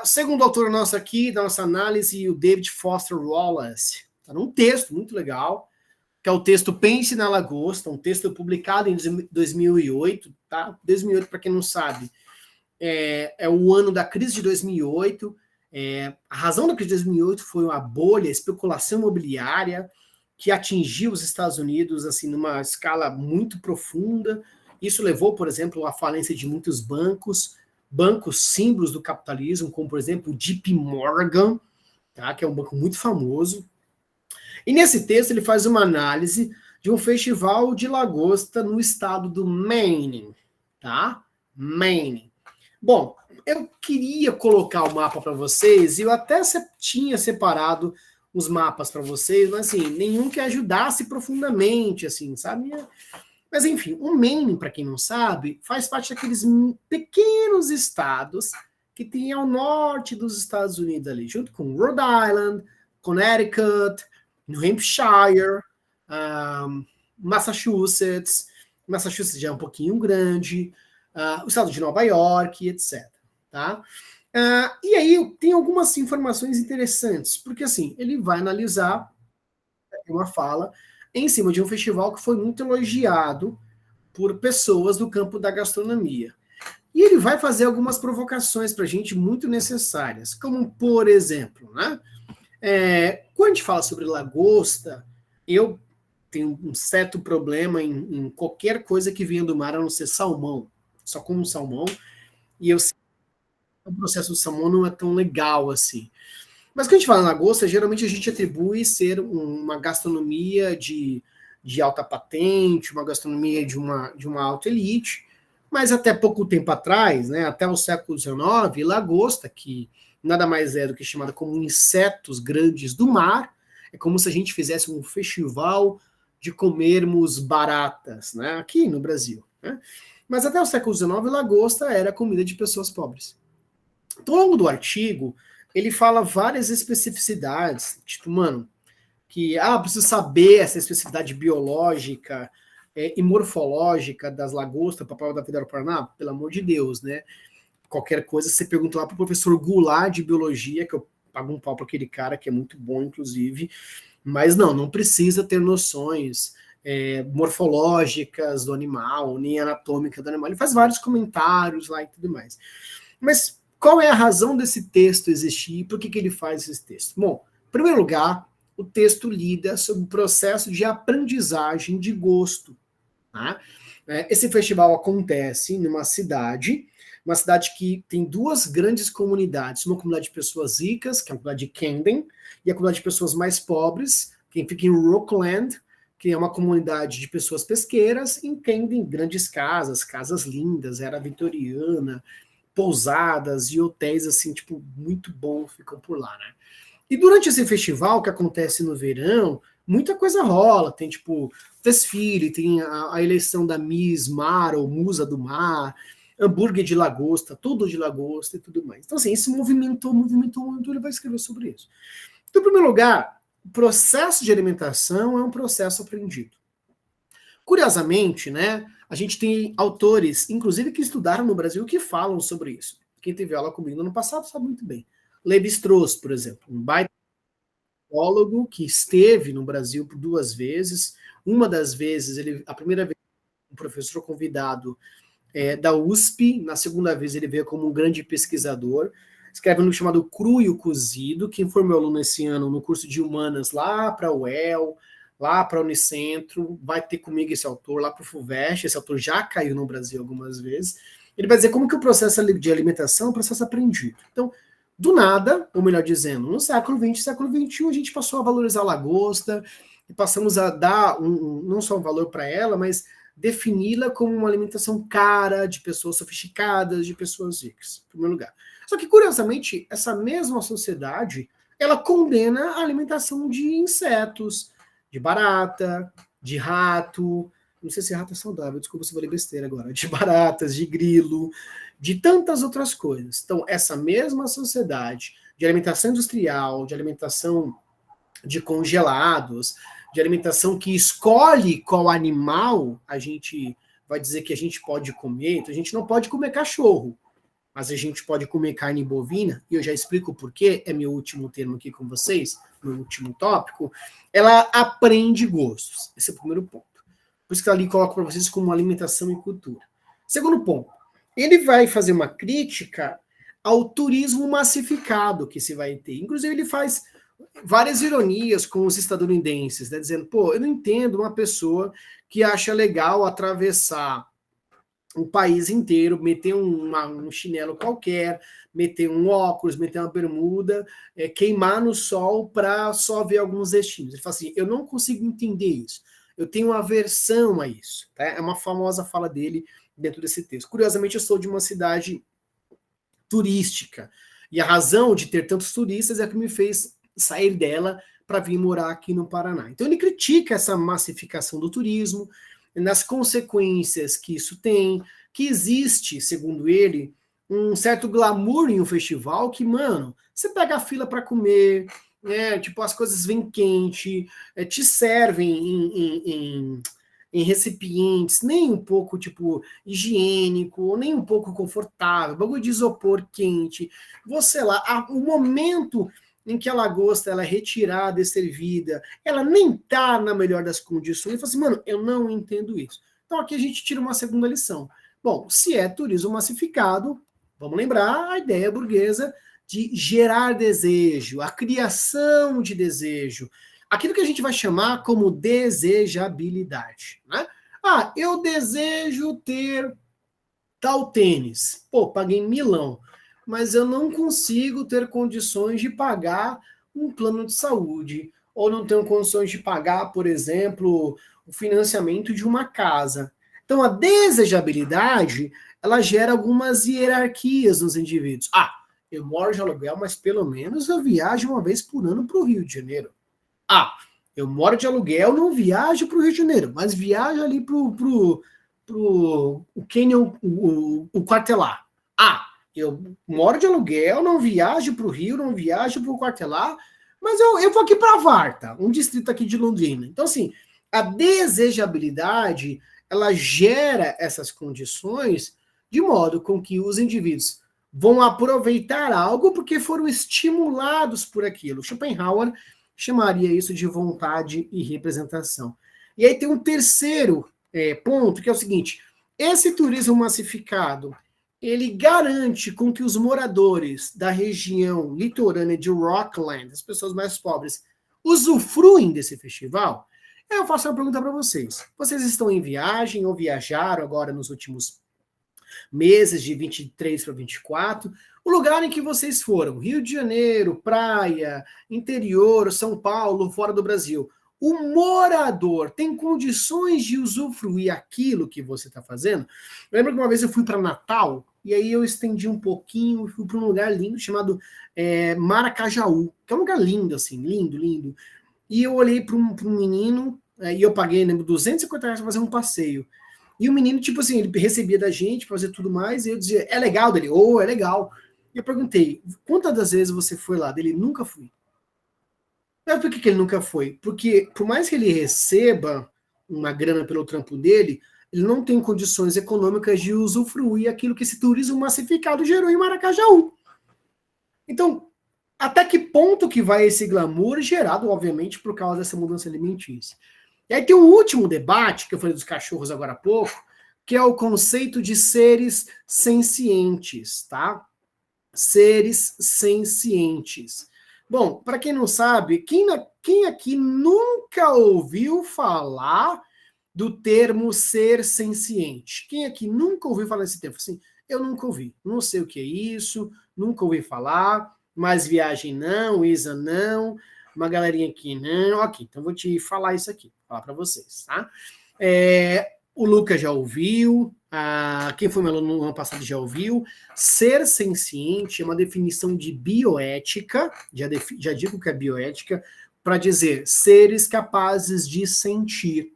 Segundo autor nosso aqui, da nossa análise, o David Foster Wallace. Está num texto muito legal, que é o texto Pense na Lagosta, um texto publicado em 2008, tá? 2008, para quem não sabe, é o ano da crise de 2008. A razão da crise de 2008 foi uma bolha, a especulação imobiliária que atingiu os Estados Unidos assim numa escala muito profunda. Isso levou, por exemplo, à falência de muitos bancos símbolos do capitalismo, como, por exemplo, o JP Morgan, tá? Que é um banco muito famoso. E nesse texto ele faz uma análise de um festival de lagosta no estado do Maine, tá? Maine. Bom, eu queria colocar o mapa para vocês, e eu até tinha separado os mapas para vocês, mas assim, nenhum que ajudasse profundamente, assim, sabe? Mas enfim, o Maine, para quem não sabe, faz parte daqueles pequenos estados que tem ao norte dos Estados Unidos ali, junto com Rhode Island, Connecticut, New Hampshire, Massachusetts já é um pouquinho grande, o estado de Nova York, etc. Tá? E aí tem algumas informações interessantes, porque assim, ele vai analisar uma fala em cima de um festival que foi muito elogiado por pessoas do campo da gastronomia. E ele vai fazer algumas provocações para a gente muito necessárias, como, por exemplo, né? Quando a gente fala sobre lagosta, eu tenho um certo problema em qualquer coisa que venha do mar, a não ser salmão. Só como salmão, e eu sei que o processo do salmão não é tão legal assim. Mas quando a gente fala em lagosta, geralmente a gente atribui ser uma gastronomia de alta patente, uma gastronomia de uma alta elite, mas até pouco tempo atrás, né, até o século XIX, lagosta, que nada mais é do que chamada como insetos grandes do mar, é como se a gente fizesse um festival de comermos baratas, né, aqui no Brasil. Né? Mas até o século XIX, lagosta era comida de pessoas pobres. Então, ao longo do artigo, ele fala várias especificidades, tipo, mano, que preciso saber essa especificidade biológica e morfológica das lagostas para a prova da Federal do Paraná, pelo amor de Deus, né? Qualquer coisa, você pergunta lá para o professor Goulart de biologia, que eu pago um pau para aquele cara, que é muito bom, inclusive, mas não precisa ter noções morfológicas do animal, nem anatômica do animal. Ele faz vários comentários lá e tudo mais. Mas qual é a razão desse texto existir e por que ele faz esse texto? Bom, em primeiro lugar, o texto lida sobre o processo de aprendizagem de gosto. Tá? Esse festival acontece numa cidade, uma cidade que tem duas grandes comunidades, uma comunidade de pessoas ricas, que é a comunidade de Camden, e a comunidade de pessoas mais pobres, que fica em Rockland, que é uma comunidade de pessoas pesqueiras, em Camden, grandes casas lindas, era vitoriana, pousadas e hotéis, assim, tipo, muito bom ficam por lá, né? E durante esse festival, que acontece no verão, muita coisa rola, tem, tipo, desfile, tem a eleição da Miss Mar, ou Musa do Mar, hambúrguer de lagosta, tudo de lagosta e tudo mais. Então, assim, esse movimentou muito, ele vai escrever sobre isso. Então, em primeiro lugar, o processo de alimentação é um processo aprendido. Curiosamente, né, a gente tem autores, inclusive que estudaram no Brasil, que falam sobre isso. Quem teve aula comigo no ano passado sabe muito bem. Levi-Strauss, por exemplo, um baita biólogo que esteve no Brasil por 2 vezes. Uma das vezes, a primeira vez, um professor convidado da USP, na segunda vez ele veio como um grande pesquisador. Escreve um livro chamado Cru e o Cozido, que foi meu aluno esse ano no curso de Humanas lá para a UEL, lá para a Unicentro, vai ter comigo esse autor, lá para o FUVEST, esse autor já caiu no Brasil algumas vezes. Ele vai dizer como que o processo de alimentação é um processo aprendido. Então, do nada, ou melhor dizendo, no século XX, século XXI, a gente passou a valorizar a lagosta, e passamos a dar não só um valor para ela, mas defini-la como uma alimentação cara, de pessoas sofisticadas, de pessoas ricas, em primeiro lugar. Só que, curiosamente, essa mesma sociedade, ela condena a alimentação de insetos, de barata, de rato, não sei se rato é saudável, desculpa se eu falei besteira agora, de baratas, de grilo, de tantas outras coisas. Então, essa mesma sociedade de alimentação industrial, de alimentação de congelados, de alimentação que escolhe qual animal a gente vai dizer que a gente pode comer, então a gente não pode comer cachorro, mas a gente pode comer carne bovina, e eu já explico o porquê, é meu último termo aqui com vocês, meu último tópico, ela aprende gostos. Esse é o primeiro ponto. Por isso que eu ali coloco para vocês como alimentação e cultura. Segundo ponto, ele vai fazer uma crítica ao turismo massificado que se vai ter. Inclusive, ele faz várias ironias com os estadunidenses, né, dizendo, pô, eu não entendo uma pessoa que acha legal atravessar o país inteiro, meter um chinelo qualquer, meter um óculos, meter uma bermuda, queimar no sol para só ver alguns destinos. Ele fala assim, eu não consigo entender isso. Eu tenho aversão a isso. Tá? É uma famosa fala dele dentro desse texto. Curiosamente, eu sou de uma cidade turística. E a razão de ter tantos turistas é que me fez sair dela para vir morar aqui no Paraná. Então ele critica essa massificação do turismo, nas consequências que isso tem, que existe, segundo ele, um certo glamour em um festival que, mano, você pega a fila para comer, tipo, as coisas vêm quente, te servem em recipientes, nem um pouco, tipo, higiênico, nem um pouco confortável, bagulho de isopor quente. Você lá, o momento em que a lagosta ela é retirada e servida, ela nem tá na melhor das condições. Eu falo assim, mano, eu não entendo isso. Então aqui a gente tira uma segunda lição. Bom, se é turismo massificado, vamos lembrar a ideia burguesa de gerar desejo, a criação de desejo, aquilo que a gente vai chamar como desejabilidade, né? Ah, eu desejo ter tal tênis. Pô, paguei milão, mas eu não consigo ter condições de pagar um plano de saúde, ou não tenho condições de pagar, por exemplo, o financiamento de uma casa. Então, a desejabilidade, ela gera algumas hierarquias nos indivíduos. Ah, eu moro de aluguel, mas pelo menos eu viajo uma vez por ano para o Rio de Janeiro. Ah, eu moro de aluguel, não viajo para o Rio de Janeiro, mas viajo ali pro Canyon, o Quartelar. Ah, eu moro de aluguel, não viajo para o Rio, não viajo para o Quartelar, mas eu vou aqui para Varta, um distrito aqui de Londrina. Então, assim, a desejabilidade, ela gera essas condições de modo com que os indivíduos vão aproveitar algo porque foram estimulados por aquilo. Schopenhauer chamaria isso de vontade e representação. E aí tem um terceiro ponto, que é o seguinte, esse turismo massificado, ele garante com que os moradores da região litorânea de Rockland, as pessoas mais pobres, usufruem desse festival? Eu faço uma pergunta para vocês. Vocês estão em viagem ou viajaram agora nos últimos meses, de 23 para 24, o lugar em que vocês foram, Rio de Janeiro, praia, interior, São Paulo, fora do Brasil, o morador tem condições de usufruir aquilo que você está fazendo? Eu lembro que uma vez eu fui para Natal, e aí eu estendi um pouquinho, fui para um lugar lindo chamado Maracajaú, que é um lugar lindo, assim, lindo, lindo. E eu olhei para um menino, e eu paguei, lembro, R$250 para fazer um passeio. E o menino, tipo assim, ele recebia da gente para fazer tudo mais, e eu dizia, é legal dele? Oh, é legal. E eu perguntei, quantas das vezes você foi lá? Dele, nunca fui. Mas por que ele nunca foi? Porque, por mais que ele receba uma grana pelo trampo dele, ele não tem condições econômicas de usufruir aquilo que esse turismo massificado gerou em Maracajaú. Então, até que ponto que vai esse glamour gerado, obviamente, por causa dessa mudança alimentícia? E aí tem um último debate, que eu falei dos cachorros agora há pouco, que é o conceito de seres sencientes, tá? Seres sencientes. Bom, para quem não sabe, quem aqui nunca ouviu falar do termo ser senciente? Quem aqui nunca ouviu falar desse termo? Assim, eu nunca ouvi, não sei o que é isso, nunca ouvi falar, mais viagem não, Isa não, uma galerinha aqui não. Ok, então vou te falar isso aqui, falar para vocês, tá? O Lucas já ouviu, quem foi meu aluno no ano passado já ouviu. Ser senciente é uma definição de bioética, já digo que é bioética, para dizer seres capazes de sentir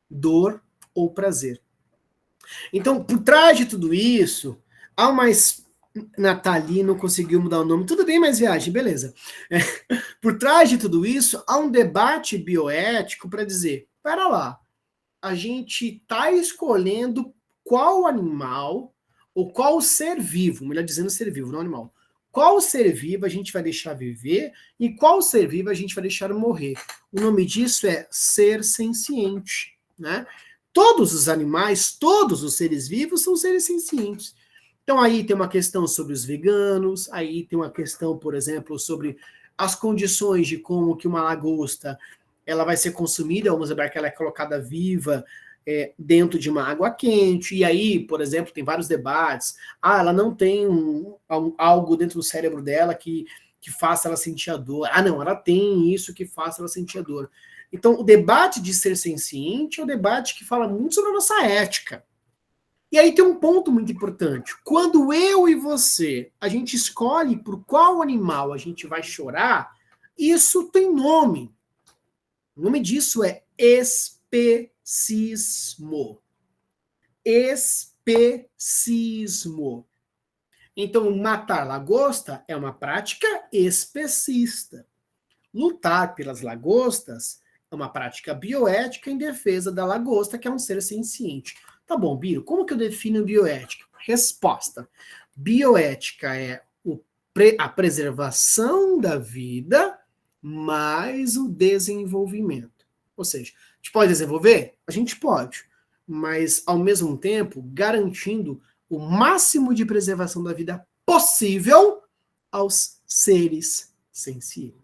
dor ou prazer. Então, por trás de tudo isso, há uma Nathalie não conseguiu mudar o nome. Tudo bem, mas viagem, beleza. Por trás de tudo isso, há um debate bioético para dizer, pera lá, a gente está escolhendo qual animal ou qual ser vivo, melhor dizendo ser vivo, não animal, qual ser vivo a gente vai deixar viver e qual ser vivo a gente vai deixar morrer. O nome disso é ser senciente, né? Todos os animais, todos os seres vivos são seres sencientes. Então aí tem uma questão sobre os veganos, aí tem uma questão, por exemplo, sobre as condições de como que uma lagosta ela vai ser consumida, vamos lembrar que ela é colocada viva dentro de uma água quente, e aí, por exemplo, tem vários debates, ela não tem algo dentro do cérebro dela que faça ela sentir a dor, não, ela tem isso que faça ela sentir a dor. Então, o debate de ser senciente é um debate que fala muito sobre a nossa ética. E aí tem um ponto muito importante. Quando eu e você, a gente escolhe por qual animal a gente vai chorar, isso tem nome. O nome disso é especismo. Especismo. Então, matar lagosta é uma prática especista. Lutar pelas lagostas é uma prática bioética em defesa da lagosta, que é um ser senciente. Tá bom, Biro, como que eu defino bioética? Resposta. Bioética é a preservação da vida mais o desenvolvimento. Ou seja, a gente pode desenvolver? A gente pode, mas ao mesmo tempo garantindo o máximo de preservação da vida possível aos seres sencientes.